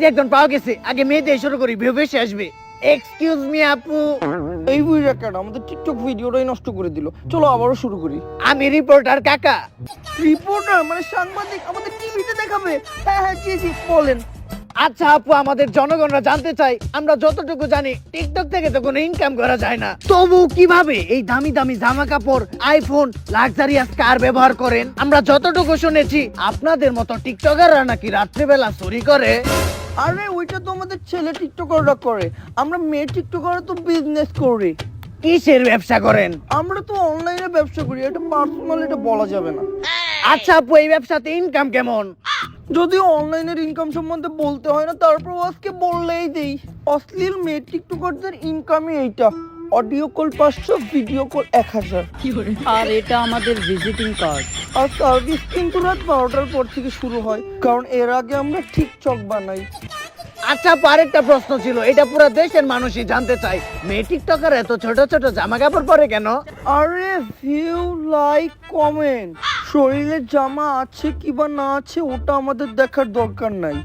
যে একজন পাওয়া গেছে, আগে মেয়ে দিয়ে শুরু করি, ভিউ বেশি আসবে। এক্সকিউজ মি আপু। এই বুইরা কেন আমাদের টিকটক ভিডিওটাই নষ্ট করে দিল। চলো আবারও শুরু করি। আমি রিপোর্টার কাকা। রিপোর্টার মানে সাংবাদিক, আমাদের টিভিতে দেখাবে? হ্যাঁ হ্যাঁ জি জি বলেন। আচ্ছা আপু, আমাদের জনগণরা জানতে চাই, আমরা যতটুকু জানি টিকটক থেকে তো কোনো ইনকাম করা যায় না, তবু কিভাবে এই দামি দামি জামা কাপড়, আইফোন, লাক্সারিয়াস কার ব্যবহার করেন? আমরা যতটুকু শুনেছি আপনাদের মতো টিকটকাররা নাকি রাত্রিবেলা চুরি করে। আরে ওইটা তো আমাদের ছেলে টিকটকাররা করে, আমরা মেয়ে টিকটকাররা তো বিজনেস করি। কিসের ব্যবসা করেন? আমরা তো অনলাইনে ব্যবসা করি, এটা পার্সোনাল, এটা বলা যাবে না। আচ্ছা আপু, এই ব্যবসাতে ইনকাম কেমন? যদিও অনলাইনের ইনকাম সম্বন্ধে বলতে হয় না, তারপর আজকে বললেই দেই। অশ্লীল মেয়ে টিকটকারদের ইনকামই এইটা। Audio call 500, video call 1000। আর এটা আমাদের ভিজিটিং কার্ড। আর সার্ভিস কিন্তু রাত 12টার পর থেকে শুরু হয়, কারণ এর আগে আমরা টিকটক বানাই। আচ্ছা আপু, আরেকটা প্রশ্ন ছিল, এটা পুরো দেশের মানুষই জানতে চাই, মেয়ে টিকটকার এত ছোট ছোট জামা কাপড় পরে কেন? আরে ভিউ, লাইক, কমেন্ট, শরীরে জামা আছে কিবা না আছে ওটা আমাদের দেখার দরকার নাই।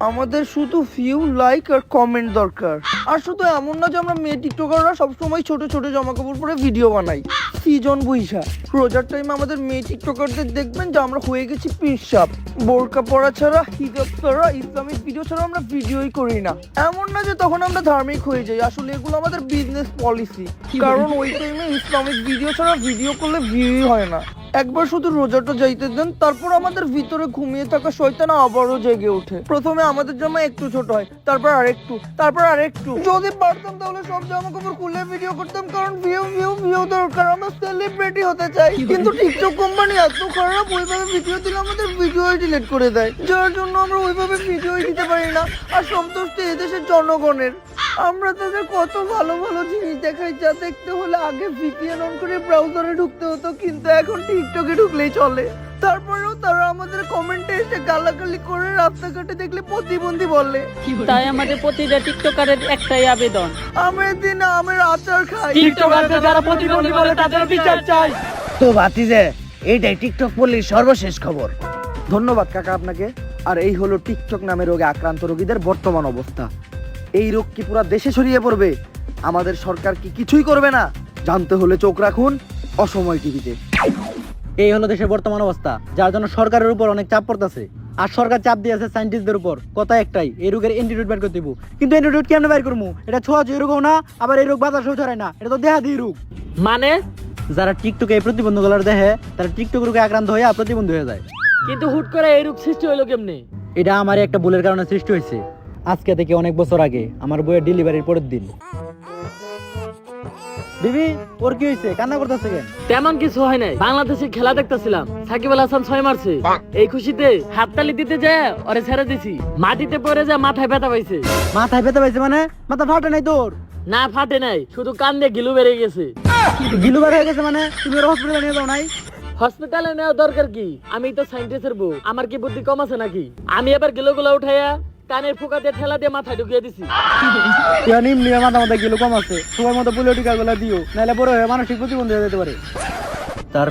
আমাদের শুধু ভিউ, লাইক আর কমেন্ট দরকার। আর শুধু এমন না যে আমরা মেয়ে টিকটকাররা সবসময় ছোট ছোট জামা কাপড় পরে ভিডিও বানাই। সিজন বুইসা রোজার টাইমে আমাদের মেয়ে টিকটকারদের দেখবেন যে আমরা হয়ে গেছি পিসাব। বোরকা পরা ছাড়া, হিজাব ছাড়া, ইসলামিক ভিডিও ছাড়া আমরা ভিডিওই করি না। এমন না যে তখন আমরা ধার্মিক হয়ে যাই, আসলে এগুলো আমাদের বিজনেস পলিসি। কারণ ওই টাইমে ইসলামিক ভিডিও ছাড়া ভিডিও করলে ভিউই হয় না। একবার শুধু রোজাটা যাইতে দেন, তারপর আমাদের ভিতরে ঘুমিয়ে থাকা শয়তান আবারও জেগে ওঠে। প্রথমে আমাদের জামা একটু ছোট হয়, তারপর আরেকটু, তারপর আরেকটু। যদি পারতাম তাহলে সব জামা কাপড় খুলে ভিডিও করতাম, কারণ ভিউ ভিউ ভিউ দরকার, আমরা সেলিব্রিটি হতে চাই। কিন্তু টিকটক কোম্পানি এত খারাপ, ওইভাবে ভিডিও দিলে আমাদের ভিডিওই ডিলিট করে দেয়, যার জন্য আমরা ওইভাবে ভিডিওই দিতে পারি না। আর সন্তুষ্ট এদেশের জনগণের। আমরা তাদের কত ভালো ভালো জিনিস দেখাই, যা দেখতে হলে আগে ভিপিএন অন করে ব্রাউজারে ঢুকতে হতো, কিন্তু এখন টিকটকে ঢুকলেই চলে। তারপরেও তারা আমাদের কমেন্টে এসে গালাগালি করে, রাস্তাঘাটে দেখলে প্রতিবন্ধী বলে। তাই আমাদের প্রতিটা টিকটকারের একটাই আবেদন, আমের দিন আমের আচার খাই। টিকটকারদের যারা প্রতিবন্ধী বলে তাদের বিচার চাই। তো ভাতিজে, এইটাই টিকটক পল্লীর সর্বশেষ খবর। ধন্যবাদ কাকা আপনাকে। আর এই হলো টিকটক নামে রোগে আক্রান্ত রোগীদের বর্তমান অবস্থা। এই রোগ কি পুরো দেশে ছড়িয়ে পড়বে? আমাদের সরকার কি কিছুই করবে না? জানতে হলে চোখ রাখুন অসময় টিভিতে। এই হলো দেশের বর্তমান অবস্থা, যার জন্য সরকারের উপর অনেক চাপ পড়তেছে। আর সরকার চাপ দিয়েছে সায়েন্টিস্টদের উপর, কথা একটাই, এই রোগের অ্যান্টিডোট বের করতে দিব। কিন্তু অ্যান্টিডোট কেমনে বের করবো? এটা ছোঁয়াছুঁয়ি রোগও না, আবার এই রোগ বাতাসেও ছড়ায় না, এটা তো দেহাদি রোগ। মানে যারা টিকটকে এই প্রতিবন্ধকগুলো দেখে, তারা টিকটক রোগে আক্রান্ত হয়ে প্রতিবন্ধী হয়ে যায়। কিন্তু হুট করে এই রোগ সৃষ্টি হলো কেমনে? এটা আমার একটা ভুলের কারণে সৃষ্টি হয়েছে। আজকে থেকে অনেক বছর আগে আমার বইয়ের ডেলিভারির পরের দিন। বিবি, ওর কি হয়েছে? কান্না করতেছে কেন? তেমন কিছু হয় নাই, বাংলাদেশের খেলা দেখতেছিলাম, সাকিব আল হাসান 6 মারছে। এই খুশিতে হাততালি দিতে যায় ওরে ছেড়ে দিছি, মাটিতে পড়ে যায় মাথায় ব্যথা পাইছে। মাথায় ব্যথা পাইছে মানে? মাথা ফাটে নাই তোর? না ফাটে নাই, শুধু কান দিয়ে গিলু বেড়ে গেছে। গিলু বার হয়ে গেছে মানে? তুমি ওর হসপিটালে নিয়ে যাও নাই? হসপিটালে নেওয়া দরকার কি? আমি তো সায়েন্টিস্টের বউ, আমার কি বুদ্ধি কম আছে নাকি? আমি এবার গিলোগুলো উঠাইয়া কানের ফুকা দিয়ে ঠেলা দিয়ে মাথায় ঢুকিয়ে দিছি। নিম্ন মাথা মাথা গিলু কম আছে, তোমার মতো পোলিও টিকা গুলা দিও, নাহলে বড় হয়ে মানসিক প্রতিবন্ধী হয়ে যেতে পারে। তার